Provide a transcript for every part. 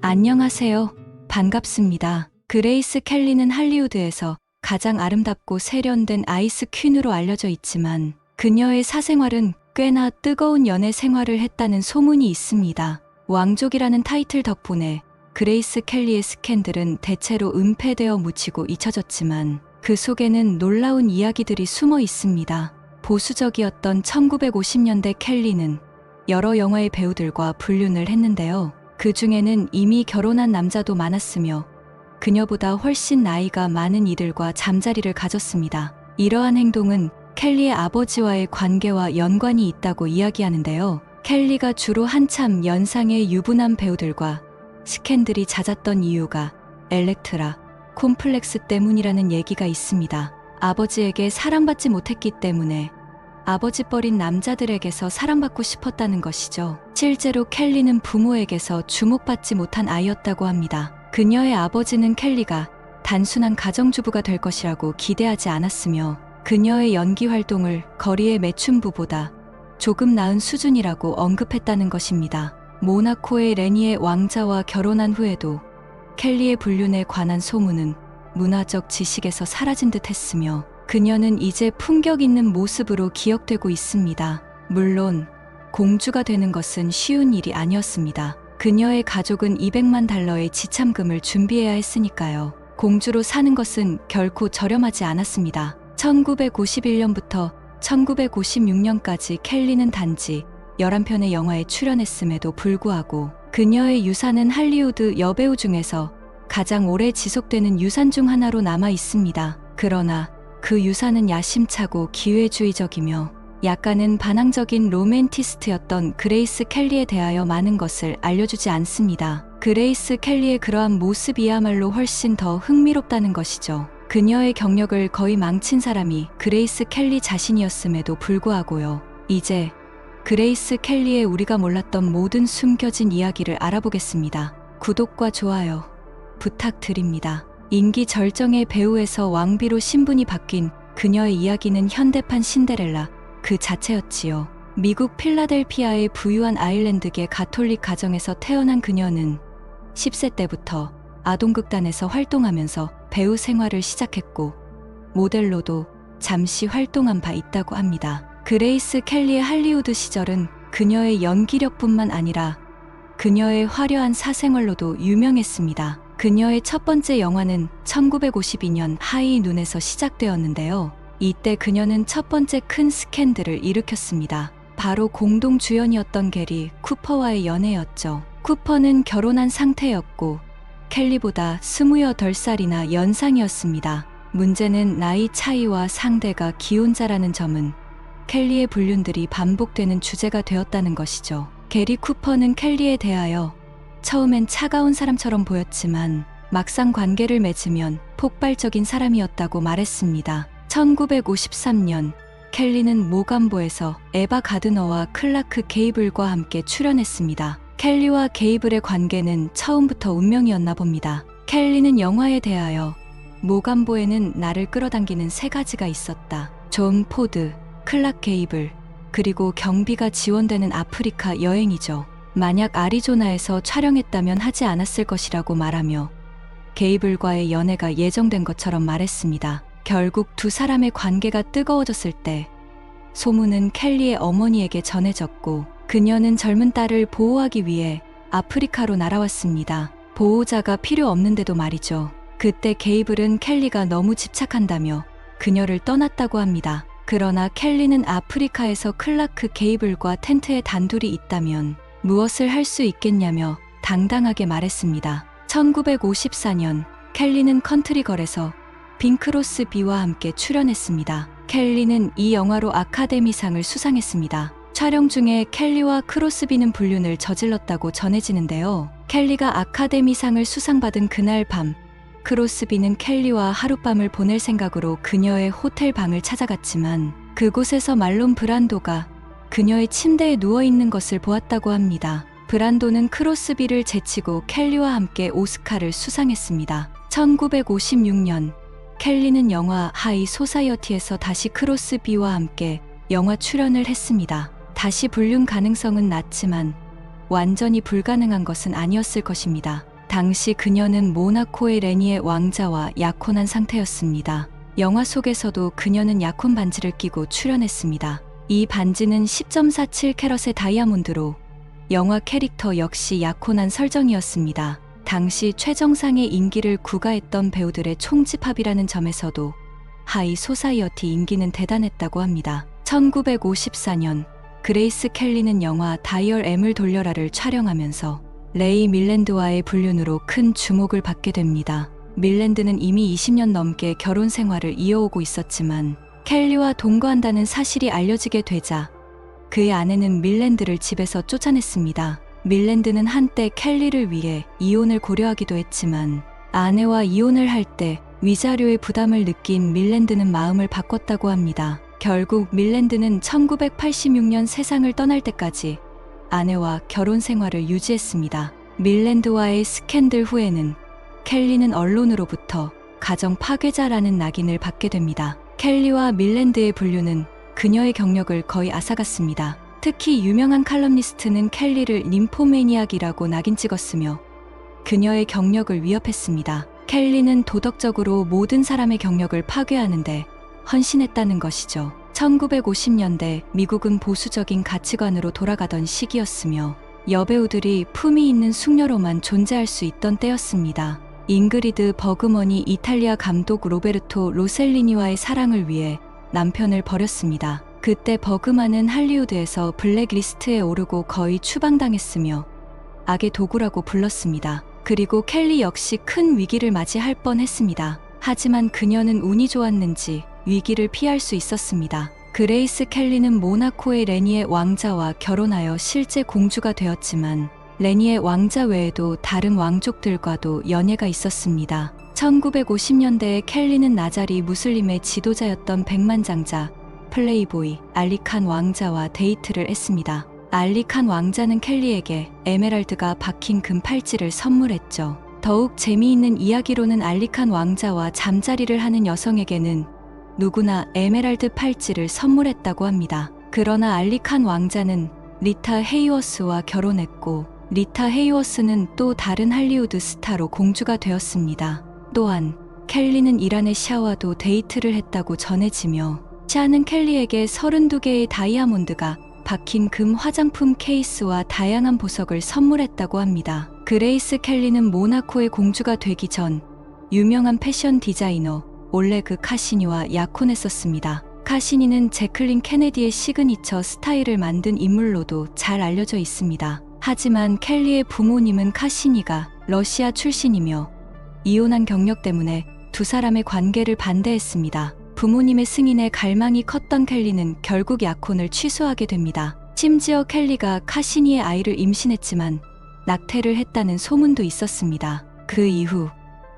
안녕하세요. 반갑습니다. 그레이스 켈리는 할리우드에서 가장 아름답고 세련된 아이스 퀸으로 알려져 있지만 그녀의 사생활은 꽤나 뜨거운 연애 생활을 했다는 소문이 있습니다. 왕족이라는 타이틀 덕분에 그레이스 켈리의 스캔들은 대체로 은폐되어 묻히고 잊혀졌지만 그 속에는 놀라운 이야기들이 숨어 있습니다. 보수적이었던 1950년대 켈리는 여러 영화의 배우들과 불륜을 했는데요. 그 중에는 이미 결혼한 남자도 많았으며 그녀보다 훨씬 나이가 많은 이들과 잠자리를 가졌습니다. 이러한 행동은 켈리의 아버지와의 관계와 연관이 있다고 이야기하는데요. 켈리가 주로 한참 연상의 유부남 배우들과 스캔들이 잦았던 이유가 엘렉트라 콤플렉스 때문이라는 얘기가 있습니다. 아버지에게 사랑받지 못했기 때문에 아버지뻘인 남자들에게서 사랑받고 싶었다는 것이죠. 실제로 켈리는 부모에게서 주목받지 못한 아이였다고 합니다. 그녀의 아버지는 켈리가 단순한 가정주부가 될 것이라고 기대하지 않았으며 그녀의 연기 활동을 거리의 매춘부보다 조금 나은 수준이라고 언급했다는 것입니다. 모나코의 레니의 왕자와 결혼한 후에도 켈리의 불륜에 관한 소문은 문화적 지식에서 사라진 듯 했으며 그녀는 이제 품격 있는 모습으로 기억되고 있습니다. 물론 공주가 되는 것은 쉬운 일이 아니었습니다. 그녀의 가족은 $200만 지참금을 준비해야 했으니까요. 공주로 사는 것은 결코 저렴하지 않았습니다. 1951년부터 1956년까지 켈리는 단지 11편의 영화에 출연했음에도 불구하고 그녀의 유산은 할리우드 여배우 중에서 가장 오래 지속되는 유산 중 하나로 남아 있습니다. 그러나 그 유산은 야심차고 기회주의적이며 약간은 반항적인 로맨티스트였던 그레이스 켈리에 대하여 많은 것을 알려주지 않습니다. 그레이스 켈리의 그러한 모습이야말로 훨씬 더 흥미롭다는 것이죠. 그녀의 경력을 거의 망친 사람이 그레이스 켈리 자신이었음에도 불구하고요. 이제 그레이스 켈리의 우리가 몰랐던 모든 숨겨진 이야기를 알아보겠습니다. 구독과 좋아요 부탁드립니다. 인기 절정의 배우에서 왕비로 신분이 바뀐 그녀의 이야기는 현대판 신데렐라 그 자체였지요. 미국 필라델피아의 부유한 아일랜드계 가톨릭 가정에서 태어난 그녀는 10세 때부터 아동극단에서 활동하면서 배우 생활을 시작했고 모델로도 잠시 활동한 바 있다고 합니다. 그레이스 켈리의 할리우드 시절은 그녀의 연기력뿐만 아니라 그녀의 화려한 사생활로도 유명했습니다. 그녀의 첫 번째 영화는 1952년 하이 눈에서 시작되었는데요. 이때 그녀는 첫 번째 큰 스캔들을 일으켰습니다. 바로 공동 주연이었던 게리 쿠퍼와의 연애였죠. 쿠퍼는 결혼한 상태였고 켈리보다 28살이나 연상이었습니다. 문제는 나이 차이와 상대가 기혼자라는 점은 켈리의 불륜들이 반복되는 주제가 되었다는 것이죠. 게리 쿠퍼는 켈리에 대하여 처음엔 차가운 사람처럼 보였지만 막상 관계를 맺으면 폭발적인 사람이었다고 말했습니다. 1953년 켈리는 모간보에서 에바 가드너와 클라크 게이블과 함께 출연했습니다. 켈리와 게이블의 관계는 처음부터 운명이었나 봅니다. 켈리는 영화에 대하여 모간보에는 나를 끌어당기는 3가지가 있었다. 존 포드, 클락 게이블, 그리고 경비가 지원되는 아프리카 여행이죠. 만약 아리조나에서 촬영했다면 하지 않았을 것이라고 말하며 게이블과의 연애가 예정된 것처럼 말했습니다. 결국 두 사람의 관계가 뜨거워졌을 때 소문은 켈리의 어머니에게 전해졌고 그녀는 젊은 딸을 보호하기 위해 아프리카로 날아왔습니다. 보호자가 필요 없는데도 말이죠. 그때 게이블은 켈리가 너무 집착한다며 그녀를 떠났다고 합니다. 그러나 켈리는 아프리카에서 클라크 게이블과 텐트에 단둘이 있다면 무엇을 할 수 있겠냐며 당당하게 말했습니다. 1954년 켈리는 컨트리걸에서 빙 크로스비와 함께 출연했습니다. 켈리는 이 영화로 아카데미상을 수상했습니다. 촬영 중에 켈리와 크로스비는 불륜을 저질렀다고 전해지는데요. 켈리가 아카데미상을 수상받은 그날 밤 크로스비는 켈리와 하룻밤을 보낼 생각으로 그녀의 호텔 방을 찾아갔지만 그곳에서 말론 브란도가 그녀의 침대에 누워있는 것을 보았다고 합니다. 브란도는 크로스비를 제치고 켈리와 함께 오스카를 수상했습니다. 1956년 켈리는 영화 하이 소사이어티에서 다시 크로스비와 함께 영화 출연을 했습니다. 다시 불륜 가능성은 낮지만 완전히 불가능한 것은 아니었을 것입니다. 당시 그녀는 모나코의 레니의 왕자와 약혼한 상태였습니다. 영화 속에서도 그녀는 약혼 반지를 끼고 출연했습니다. 이 반지는 10.47 캐럿의 다이아몬드로 영화 캐릭터 역시 약혼한 설정이었습니다. 당시 최정상의 인기를 구가했던 배우들의 총집합이라는 점에서도 하이 소사이어티 인기는 대단했다고 합니다. 1954년 그레이스 켈리는 영화 다이얼 M을 돌려라를 촬영하면서 레이 밀랜드와의 불륜으로 큰 주목을 받게 됩니다. 밀랜드는 이미 20년 넘게 결혼 생활을 이어오고 있었지만 켈리와 동거한다는 사실이 알려지게 되자 그의 아내는 밀랜드를 집에서 쫓아냈습니다. 밀랜드는 한때 켈리를 위해 이혼을 고려하기도 했지만 아내와 이혼을 할 때 위자료의 부담을 느낀 밀랜드는 마음을 바꿨다고 합니다. 결국 밀랜드는 1986년 세상을 떠날 때까지 아내와 결혼 생활을 유지했습니다. 밀랜드와의 스캔들 후에는 켈리는 언론으로부터 가정 파괴자라는 낙인을 받게 됩니다. 켈리와 밀랜드의 분류는 그녀의 경력을 거의 앗아갔습니다. 특히 유명한 칼럼니스트는 켈리를 ним포매니악이라고 낙인 찍었으며 그녀의 경력을 위협했습니다. 켈리는 도덕적으로 모든 사람의 경력을 파괴하는데 헌신했다는 것이죠. 1950년대 미국은 보수적인 가치관으로 돌아가던 시기였으며 여배우들이 품위 있는 숙녀로만 존재할 수 있던 때였습니다. 잉그리드 버그먼이 이탈리아 감독 로베르토 로셀리니와의 사랑을 위해 남편을 버렸습니다. 그때 버그만은 할리우드에서 블랙리스트에 오르고 거의 추방당했으며 악의 도구라고 불렀습니다. 그리고 켈리 역시 큰 위기를 맞이할 뻔했습니다. 하지만 그녀는 운이 좋았는지 위기를 피할 수 있었습니다. 그레이스 켈리는 모나코의 레니의 왕자와 결혼하여 실제 공주가 되었지만 레니의 왕자 외에도 다른 왕족들과도 연애가 있었습니다. 1950년대에 켈리는 나자리 무슬림의 지도자였던 백만장자 플레이보이 알리칸 왕자와 데이트를 했습니다. 알리칸 왕자는 켈리에게 에메랄드가 박힌 금 팔찌를 선물했죠. 더욱 재미있는 이야기로는 알리칸 왕자와 잠자리를 하는 여성에게는 누구나 에메랄드 팔찌를 선물했다고 합니다. 그러나 알리칸 왕자는 리타 헤이워스와 결혼했고 리타 헤이워스는 또 다른 할리우드 스타로 공주가 되었습니다. 또한 켈리는 이란의 샤와도 데이트를 했다고 전해지며 샤는 켈리에게 32개의 다이아몬드가 박힌 금 화장품 케이스와 다양한 보석을 선물했다고 합니다. 그레이스 켈리는 모나코의 공주가 되기 전 유명한 패션 디자이너 올레그 카시니와 약혼했었습니다. 카시니는 제클린 케네디의 시그니처 스타일을 만든 인물로도 잘 알려져 있습니다. 하지만 켈리의 부모님은 카시니가 러시아 출신이며 이혼한 경력 때문에 두 사람의 관계를 반대했습니다. 부모님의 승인에 갈망이 컸던 켈리는 결국 약혼을 취소하게 됩니다. 심지어 켈리가 카시니의 아이를 임신했지만 낙태를 했다는 소문도 있었습니다. 그 이후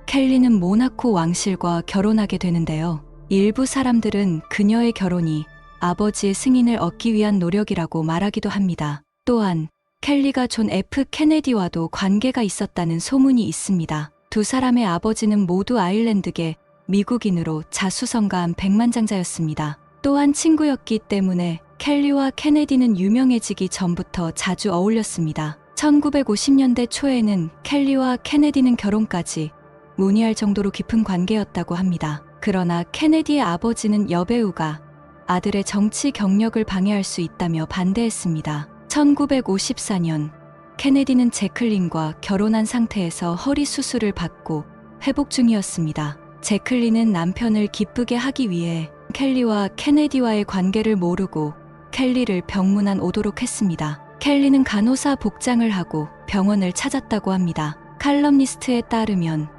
켈리는 모나코 왕실과 결혼하게 되는데요. 일부 사람들은 그녀의 결혼이 아버지의 승인을 얻기 위한 노력이라고 말하기도 합니다. 또한 켈리가 존 F 케네디와도 관계가 있었다는 소문이 있습니다. 두 사람의 아버지는 모두 아일랜드계 미국인으로 자수성가한 백만장자였습니다. 또한 친구였기 때문에 켈리와 케네디는 유명해지기 전부터 자주 어울렸습니다. 1950년대 초에는 켈리와 케네디는 결혼까지 문의할 정도로 깊은 관계였다고 합니다. 그러나 케네디의 아버지는 여배우가 아들의 정치 경력을 방해할 수 있다며 반대했습니다. 1954년 케네디는 제클린과 결혼한 상태에서 허리 수술을 받고 회복 중이었습니다. 제클린은 남편을 기쁘게 하기 위해 켈리와 케네디와의 관계를 모르고 켈리를 병문안 오도록 했습니다. 켈리는 간호사 복장을 하고 병원을 찾았다고 합니다. 칼럼니스트에 따르면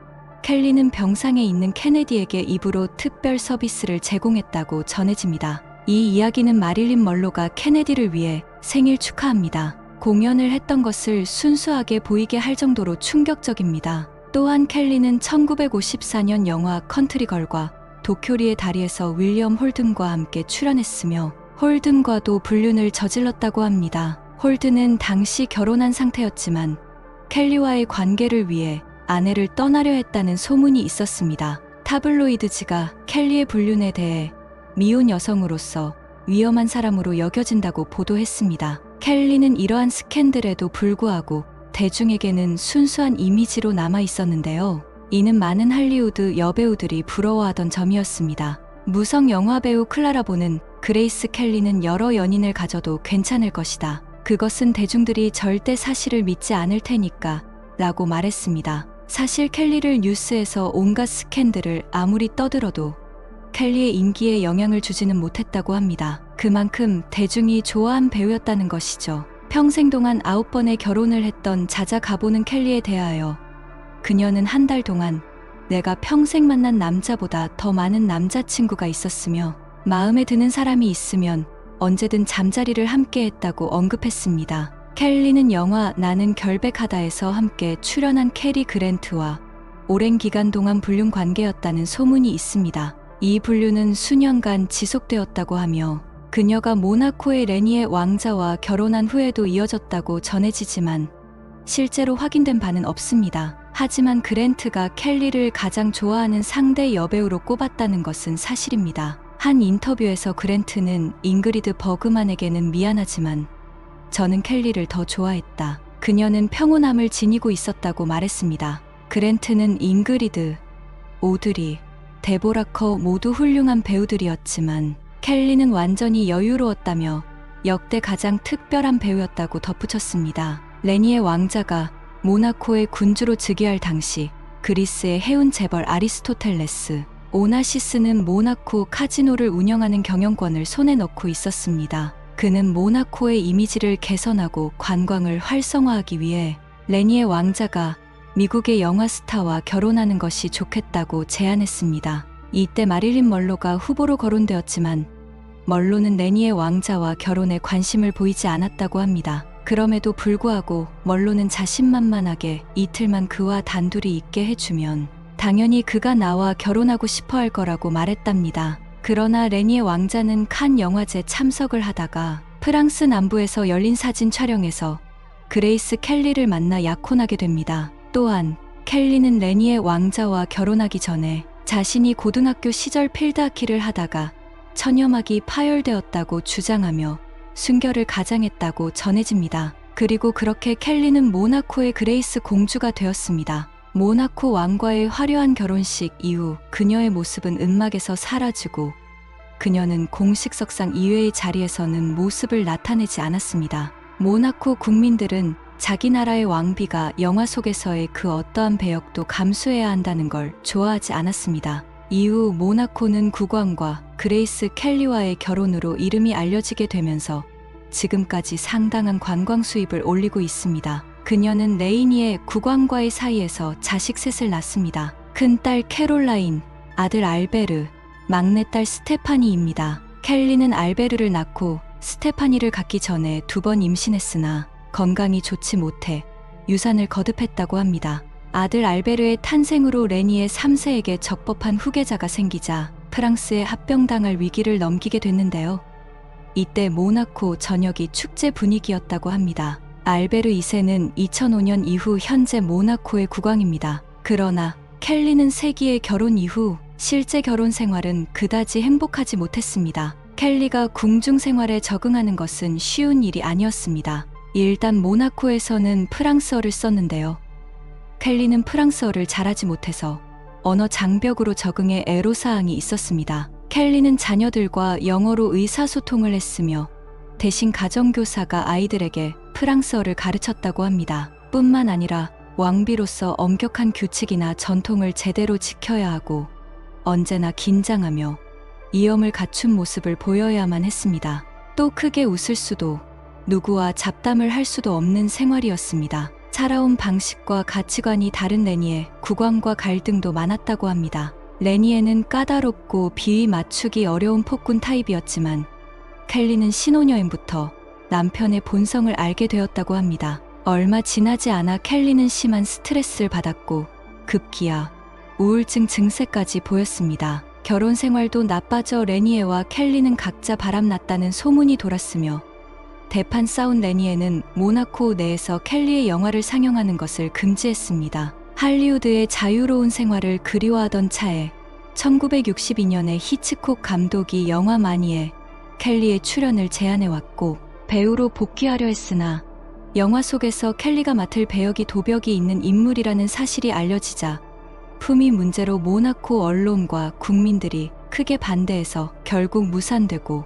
켈리는 병상에 있는 케네디에게 입으로 특별 서비스를 제공했다고 전해집니다. 이 이야기는 마릴린 먼로가 케네디를 위해 생일 축하합니다. 공연을 했던 것을 순수하게 보이게 할 정도로 충격적입니다. 또한 켈리는 1954년 영화 컨트리걸과 도쿄리의 다리에서 윌리엄 홀든과 함께 출연했으며 홀든과도 불륜을 저질렀다고 합니다. 홀든은 당시 결혼한 상태였지만 켈리와의 관계를 위해 아내를 떠나려 했다는 소문이 있었습니다. 타블로이드지가 켈리의 불륜에 대해 미혼 여성으로서 위험한 사람으로 여겨진다고 보도했습니다. 켈리는 이러한 스캔들에도 불구하고 대중에게는 순수한 이미지로 남아 있었는데요. 이는 많은 할리우드 여배우들이 부러워하던 점이었습니다. 무성 영화배우 클라라 보는 그레이스 켈리는 여러 연인을 가져도 괜찮을 것이다. 그것은 대중들이 절대 사실을 믿지 않을 테니까 라고 말했습니다. 사실 켈리를 뉴스에서 온갖 스캔들을 아무리 떠들어도 켈리의 인기에 영향을 주지는 못했다고 합니다. 그만큼 대중이 좋아한 배우였다는 것이죠. 평생 동안 9번의 결혼을 했던 자자 가보는 켈리에 대하여 그녀는 한 달 동안 내가 평생 만난 남자보다 더 많은 남자친구가 있었으며 마음에 드는 사람이 있으면 언제든 잠자리를 함께 했다고 언급했습니다. 켈리는 영화 나는 결백하다에서 함께 출연한 캐리 그랜트와 오랜 기간 동안 불륜 관계였다는 소문이 있습니다. 이 불륜은 수년간 지속되었다고 하며 그녀가 모나코의 레니에 왕자와 결혼한 후에도 이어졌다고 전해지지만 실제로 확인된 바는 없습니다. 하지만 그랜트가 켈리를 가장 좋아하는 상대 여배우로 꼽았다는 것은 사실입니다. 한 인터뷰에서 그랜트는 잉그리드 버그만에게는 미안하지만 저는 켈리를 더 좋아했다. 그녀는 평온함을 지니고 있었다고 말했습니다. 그랜트는 잉그리드, 오드리, 데보라 커 모두 훌륭한 배우들이었지만 켈리는 완전히 여유로웠다며 역대 가장 특별한 배우였다고 덧붙였습니다. 레니의 왕자가 모나코의 군주로 즉위할 당시 그리스의 해운 재벌 아리스토텔레스 오나시스는 모나코 카지노를 운영하는 경영권을 손에 넣고 있었습니다. 그는 모나코의 이미지를 개선하고 관광을 활성화하기 위해 레니의 왕자가 미국의 영화 스타와 결혼하는 것이 좋겠다고 제안했습니다. 이때 마릴린 먼로가 후보로 거론되었지만 먼로는 레니의 왕자와 결혼에 관심을 보이지 않았다고 합니다. 그럼에도 불구하고 먼로는 자신만만하게 이틀만 그와 단둘이 있게 해주면 당연히 그가 나와 결혼하고 싶어 할 거라고 말했답니다. 그러나 레니의 왕자는 칸 영화제 참석을 하다가 프랑스 남부에서 열린 사진 촬영에서 그레이스 켈리를 만나 약혼하게 됩니다. 또한 켈리는 레니의 왕자와 결혼하기 전에 자신이 고등학교 시절 필드하키를 하다가 천여막이 파열되었다고 주장하며 순결을 가장했다고 전해집니다. 그리고 그렇게 켈리는 모나코의 그레이스 공주가 되었습니다. 모나코 왕과의 화려한 결혼식 이후 그녀의 모습은 음막에서 사라지고 그녀는 공식석상 이외의 자리에서는 모습을 나타내지 않았습니다. 모나코 국민들은 자기 나라의 왕비가 영화 속에서의 그 어떠한 배역도 감수해야 한다는 걸 좋아하지 않았습니다. 이후 모나코는 국왕과 그레이스 켈리와의 결혼으로 이름이 알려지게 되면서 지금까지 상당한 관광 수입을 올리고 있습니다. 그녀는 레이니의 국왕과의 사이에서 자식 셋을 낳습니다. 큰딸 캐롤라인, 아들 알베르, 막내딸 스테파니입니다. 켈리는 알베르를 낳고 스테파니를 갖기 전에 2번 임신했으나 건강이 좋지 못해 유산을 거듭했다고 합니다. 아들 알베르의 탄생으로 레니의 3세에게 적법한 후계자가 생기자 프랑스에 합병당할 위기를 넘기게 됐는데요. 이때 모나코 전역이 축제 분위기였다고 합니다. 알베르 2세는 2005년 이후 현재 모나코의 국왕입니다. 그러나 켈리는 세기의 결혼 이후 실제 결혼 생활은 그다지 행복하지 못했습니다. 켈리가 궁중 생활에 적응하는 것은 쉬운 일이 아니었습니다. 일단 모나코에서는 프랑스어를 썼는데요. 켈리는 프랑스어를 잘하지 못해서 언어 장벽으로 적응해 애로사항이 있었습니다. 켈리는 자녀들과 영어로 의사소통을 했으며 대신 가정교사가 아이들에게 프랑스어를 가르쳤다고 합니다. 뿐만 아니라 왕비로서 엄격한 규칙이나 전통을 제대로 지켜야 하고 언제나 긴장하며 이염을 갖춘 모습을 보여야만 했습니다. 또 크게 웃을 수도 누구와 잡담을 할 수도 없는 생활이었습니다. 살아온 방식과 가치관이 다른 레니에 국왕과 갈등도 많았다고 합니다. 레니에는 까다롭고 비위 맞추기 어려운 폭군 타입이었지만 켈리는 신혼여행부터 남편의 본성을 알게 되었다고 합니다. 얼마 지나지 않아 켈리는 심한 스트레스를 받았고 급기야 우울증 증세까지 보였습니다. 결혼 생활도 나빠져 레니에와 켈리는 각자 바람났다는 소문이 돌았으며 대판 싸운 레니에는 모나코 내에서 켈리의 영화를 상영하는 것을 금지했습니다. 할리우드의 자유로운 생활을 그리워하던 차에 1962년에 히치콕 감독이 영화 마니에 켈리의 출연을 제안해왔고 배우로 복귀하려 했으나 영화 속에서 켈리가 맡을 배역이 도벽이 있는 인물이라는 사실이 알려지자 품위 문제로 모나코 언론과 국민들이 크게 반대해서 결국 무산되고,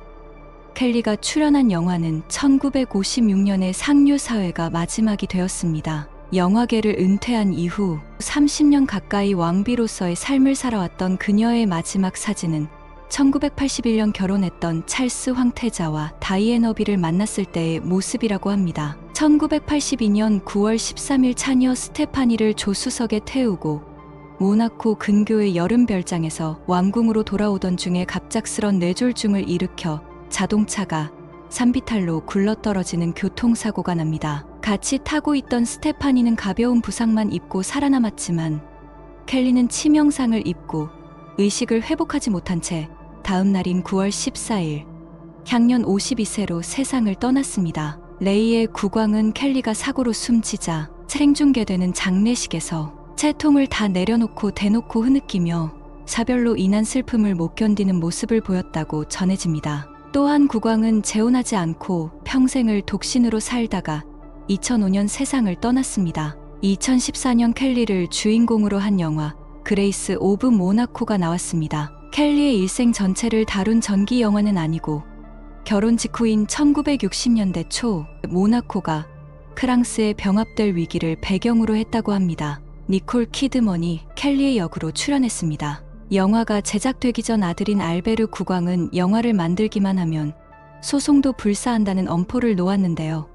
켈리가 출연한 영화는 1956년의 상류 사회가 마지막이 되었습니다. 영화계를 은퇴한 이후 30년 가까이 왕비로서의 삶을 살아왔던 그녀의 마지막 사진은 1981년 결혼했던 찰스 황태자와 다이애나 비를 만났을 때의 모습이라고 합니다. 1982년 9월 13일 차녀 스테파니를 조수석에 태우고 모나코 근교의 여름 별장에서 왕궁으로 돌아오던 중에 갑작스런 뇌졸중을 일으켜 자동차가 산비탈로 굴러떨어지는 교통사고가 납니다. 같이 타고 있던 스테파니는 가벼운 부상만 입고 살아남았지만 켈리는 치명상을 입고 의식을 회복하지 못한 채 다음 날인 9월 14일 향년 52세로 세상을 떠났습니다. 레이의 국왕은 켈리가 사고로 숨지자 생중계되는 장례식에서 채통을 다 내려놓고 대놓고 흐느끼며 사별로 인한 슬픔을 못 견디는 모습을 보였다고 전해집니다. 또한 국왕은 재혼하지 않고 평생을 독신으로 살다가 2005년 세상을 떠났습니다. 2014년 켈리를 주인공으로 한 영화 그레이스 오브 모나코가 나왔습니다. 켈리의 일생 전체를 다룬 전기 영화는 아니고 결혼 직후인 1960년대 초 모나코가 프랑스의 병합될 위기를 배경으로 했다고 합니다. 니콜 키드먼이 켈리의 역으로 출연했습니다. 영화가 제작되기 전 아들인 알베르 국왕은 영화를 만들기만 하면 소송도 불사한다는 엄포를 놓았는데요.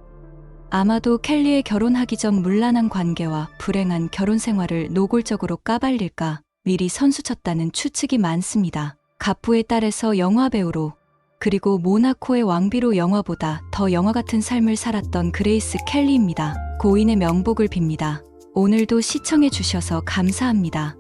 아마도 켈리의 결혼하기 전 문란한 관계와 불행한 결혼 생활을 노골적으로 까발릴까 미리 선수쳤다는 추측이 많습니다. 갑부의 딸에서 영화배우로, 그리고 모나코의 왕비로 영화보다 더 영화 같은 삶을 살았던 그레이스 켈리입니다. 고인의 명복을 빕니다. 오늘도 시청해 주셔서 감사합니다.